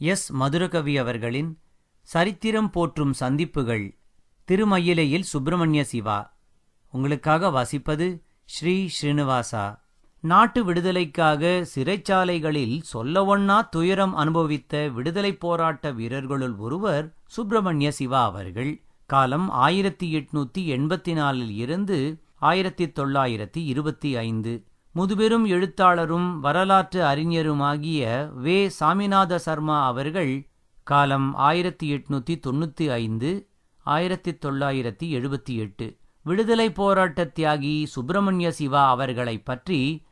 S. Madhurakavi அவர்களின் சரித்திரம் போற்றும் சந்திப்புகள், திருமயிலையில் சுப்பிரமணிய சிவா. உங்களுக்காக வாசிப்பது ஸ்ரீ ஸ்ரீனிவாசா. நாட்டு விடுதலைக்காக சிறைச்சாலைகளில் சொல்லவொண்ணா துயரம் அனுபவித்த விடுதலைப் போராட்ட வீரர்களுள் ஒருவர் சுப்பிரமணிய சிவா அவர்கள். காலம் 1884 இருந்து 1925. முதுபெரும் எழுத்தாளரும் வரலாற்று அறிஞருமாகிய வே. சாமிநாத சர்மா அவர்கள் காலம் 1895 1978. விடுதலைப் போராட்ட தியாகி சுப்பிரமணிய சிவா அவர்களைப் பற்றி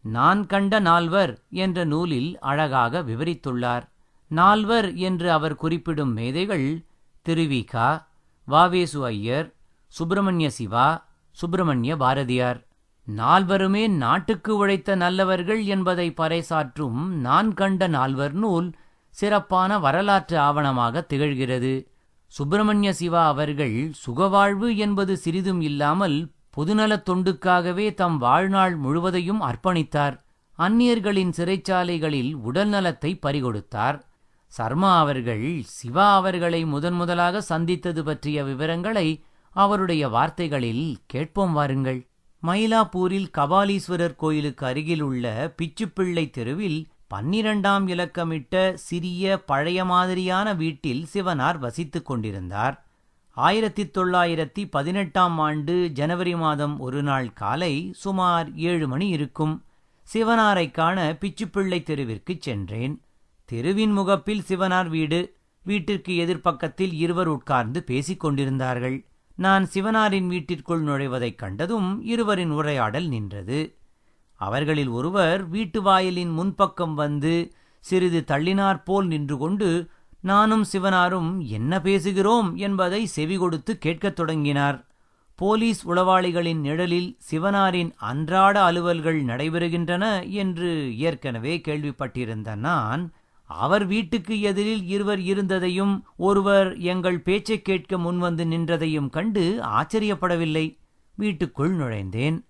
நான் கண்ட நால்வர் என்ற நூலில் அழகாக விவரித்துள்ளார். நால்வர் என்று அவர் குறிப்பிடும் மேதைகள் திருவிகா, வாவேசு ஐயர், சுப்பிரமணிய சிவா, சுப்பிரமணிய பாரதியார். நால்வருமே நாட்டுக்கு உழைத்த நல்லவர்கள் என்பதை பறைசாற்றும் நான் கண்ட நால்வர் நூல் சிறப்பான வரலாற்று ஆவணமாக திகழ்கிறது. சுப்பிரமணிய சிவா அவர்கள் சுகவாழ்வு என்பது சிறிதும் இல்லாமல் பொதுநலத் தொண்டுக்காகவே தம் வாழ்நாள் முழுவதையும் அர்ப்பணித்தார். அந்நியர்களின் சிறைச்சாலைகளில் உடல் நலத்தை பறிகொடுத்தார். சர்மா அவர்கள் சிவா அவர்களை முதன்முதலாக சந்தித்தது பற்றிய விவரங்களை அவருடைய வார்த்தைகளில் கேட்போம் வாருங்கள். மயிலாப்பூரில் கபாலீஸ்வரர் கோயிலுக்கு அருகில் உள்ள பிச்சுப்பிள்ளை தெருவில் 12ஆம் இலக்கமிட்ட சிறிய பழைய மாதிரியான வீட்டில் சிவனார் வசித்துக் கொண்டிருந்தார். 1918ஆம் ஆண்டு ஜனவரி மாதம் ஒரு நாள் காலை சுமார் 7 மணி இருக்கும். சிவனாரைக் காண பிச்சுப்பிள்ளை தெருவிற்குச் சென்றேன். தெருவின் முகப்பில் சிவனார் வீடு. வீட்டிற்கு எதிர்ப்பக்கத்தில் இருவர் உட்கார்ந்து பேசிக் கொண்டிருந்தார்கள். நான் சிவனாரின் வீட்டிற்குள் நுழைவதைக் கண்டதும் இருவரின் உரையாடல் நின்றது. அவர்களில் ஒருவர் வீட்டு வாயிலின் முன்பக்கம் வந்து சிறிது தள்ளினாற்போல் நின்று கொண்டு நானும் சிவனாரும் என்ன பேசுகிறோம் என்பதை செவி கொடுத்து கேட்கத் தொடங்கினார். போலீஸ் உளவாளிகளின் நிழலில் சிவனாரின் அன்றாட அலுவல்கள் நடைபெறுகின்றன என்று ஏற்கனவே கேள்விப்பட்டிருந்த நான், அவர் வீட்டுக்கு எதிரில் இருவர் இருந்ததையும் ஒருவர் எங்கள் பேச்சைக் கேட்க முன்வந்து நின்றதையும் கண்டு ஆச்சரியப்படவில்லை. வீட்டுக்குள் நுழைந்தேன்.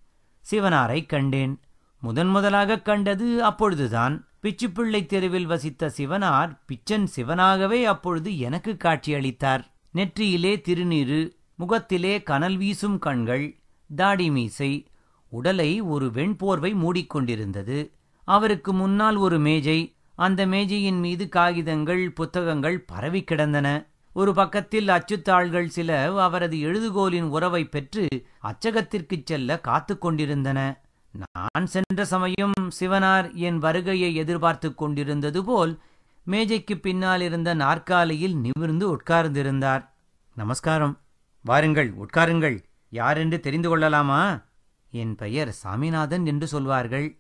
சிவனாரைக் கண்டேன். முதன்முதலாகக் கண்டது அப்பொழுதுதான். பிச்சுப்பிள்ளை தெருவில் வசித்த சிவனார் பிச்சன் சிவனாகவே அப்பொழுது எனக்கு காட்சியளித்தார். நெற்றியிலே திருநீறு, முகத்திலே கனல் வீசும் கண்கள், தாடி மீசை, உடலை ஒரு வெண்போர்வை மூடிக்கொண்டிருந்தது. அவருக்கு முன்னால் ஒரு மேஜை. அந்த மேஜையின் மீது காகிதங்கள், புத்தகங்கள் பரவி கிடந்தன. ஒரு பக்கத்தில் அச்சுத்தாள்கள் சில அவரது எழுதுகோலின் உறவை பெற்று அச்சகத்திற்குச் செல்ல காத்து கொண்டிருந்தன. நான் சென்ற சமயம் சிவனார் என் வருகையை எதிர்பார்த்து கொண்டிருந்தது போல் மேஜைக்கு பின்னால் இருந்த நாற்காலியில் நிமிர்ந்து உட்கார்ந்திருந்தார். நமஸ்காரம். வாருங்கள், உட்காருங்கள். யாரென்று தெரிந்து கொள்ளலாமா? என் பெயர் சாமிநாதன் என்று சொல்வார்கள்.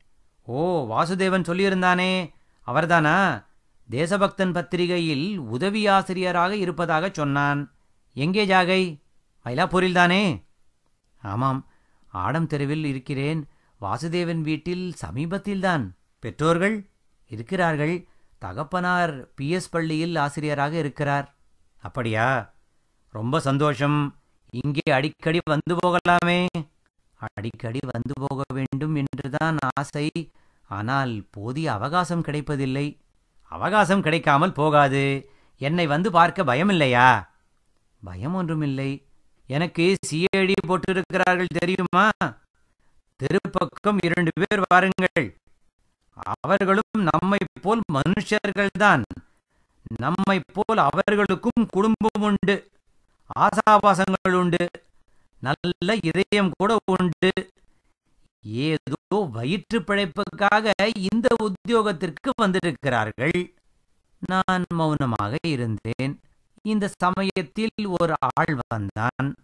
ஓ, வாசுதேவன் சொல்லியிருந்தானே, அவர்தானா? தேசபக்தன் பத்திரிகையில் உதவி ஆசிரியராக இருப்பதாகச் சொன்னான். எங்கே ஜாகை? மயிலாப்பூரில்தானே? ஆமாம், ஆடம் தெருவில் இருக்கிறேன். வாசுதேவன் வீட்டில் சமீபத்தில்தான். பெற்றோர்கள்? இருக்கிறார்கள். தகப்பனார் PS பள்ளியில் ஆசிரியராக இருக்கிறார். அப்படியா? ரொம்ப சந்தோஷம். இங்கே அடிக்கடி வந்து போகலாமே. அடிக்கடி வந்து போக வேண்டும் என்றுதான் ஆசை. ஆனால் போதிய அவகாசம் கிடைப்பதில்லை. அவகாசம் கிடைக்காமல் போகாது. என்னை வந்து பார்க்க பயமில்லையா? பயம் ஒன்றுமில்லை. எனக்கு CID போட்டிருக்கிறார்கள் தெரியுமா? தெருப்பக்கம் 2 பேர் வாருங்கள். அவர்களும் நம்மை போல் மனுஷர்கள்தான். நம்மை போல் அவர்களுக்கும் குடும்பம் உண்டு, ஆசாபாசங்கள் உண்டு, நல்ல இதயம் கூட உண்டு. ஏதோ வயிற்று பிழைப்புக்காக இந்த உத்தியோகத்திற்கு வந்திருக்கிறார்கள். நான் மௌனமாக இருந்தேன். இந்த சமயத்தில் ஒரு ஆள் வந்தான்.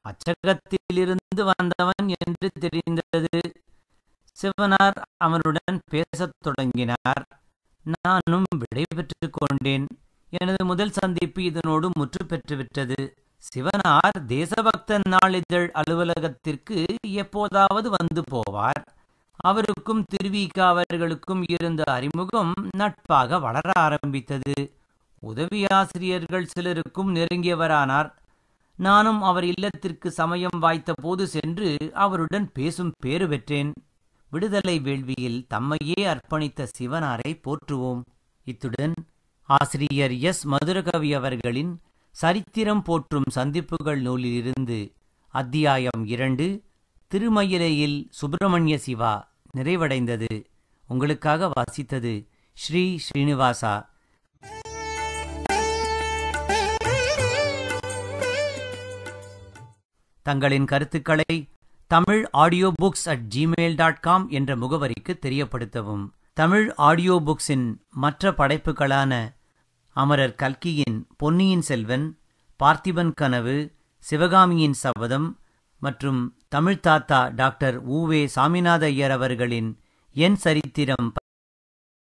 அச்சகத்திலிருந்து வந்தவன் என்று தெரிந்தது. சிவனார் அவனுடன் பேசத் தொடங்கினார். நானும் விடைபெற்றுக் கொண்டேன். எனது முதல் சந்திப்பு இதனோடு முற்று பெற்றுவிட்டது. சிவனார் தேசபக்தன் நாளிதழ் அலுவலகத்திற்கு எப்போதாவது வந்து போவார். அவருக்கும் திருவிகா அவர்களுக்கும் இருந்த அறிமுகம் நட்பாக வளர ஆரம்பித்தது. உதவி ஆசிரியர்கள் சிலருக்கும் நெருங்கியவரானார். நானும் அவர் இல்லத்திற்கு சமயம் வாய்த்த போது சென்று அவருடன் பேசும் பேறு பெற்றேன். விடுதலை வேள்வியில் தம்மையே அர்ப்பணித்த சிவனாரை போற்றுவோம். இத்துடன் ஆசிரியர் எஸ். மதுரகவி அவர்களின் சரித்திரம் போற்றும் சந்திப்புகள் நூலிலிருந்து அத்தியாயம் 2 திருமயிலையில் சுப்பிரமணிய சிவா நிறைவடைந்தது. உங்களுக்காக வாசித்தது ஸ்ரீ ஸ்ரீனிவாசா. தங்களின் கருத்துக்களை tamilaudiobooks@gmail.com என்ற முகவரிக்கு தெரியப்படுத்தவும். தமிழ் ஆடியோ புக்ஸின் மற்ற படைப்புகளான அமரர் கல்கியின் பொன்னியின் செல்வன், பார்த்திபன் கனவு, சிவகாமியின் சபதம் மற்றும் தமிழ்த்தாத்தா டாக்டர் உ.வே. சாமிநாத ஐயர் அவர்களின் என் சரித்திரம்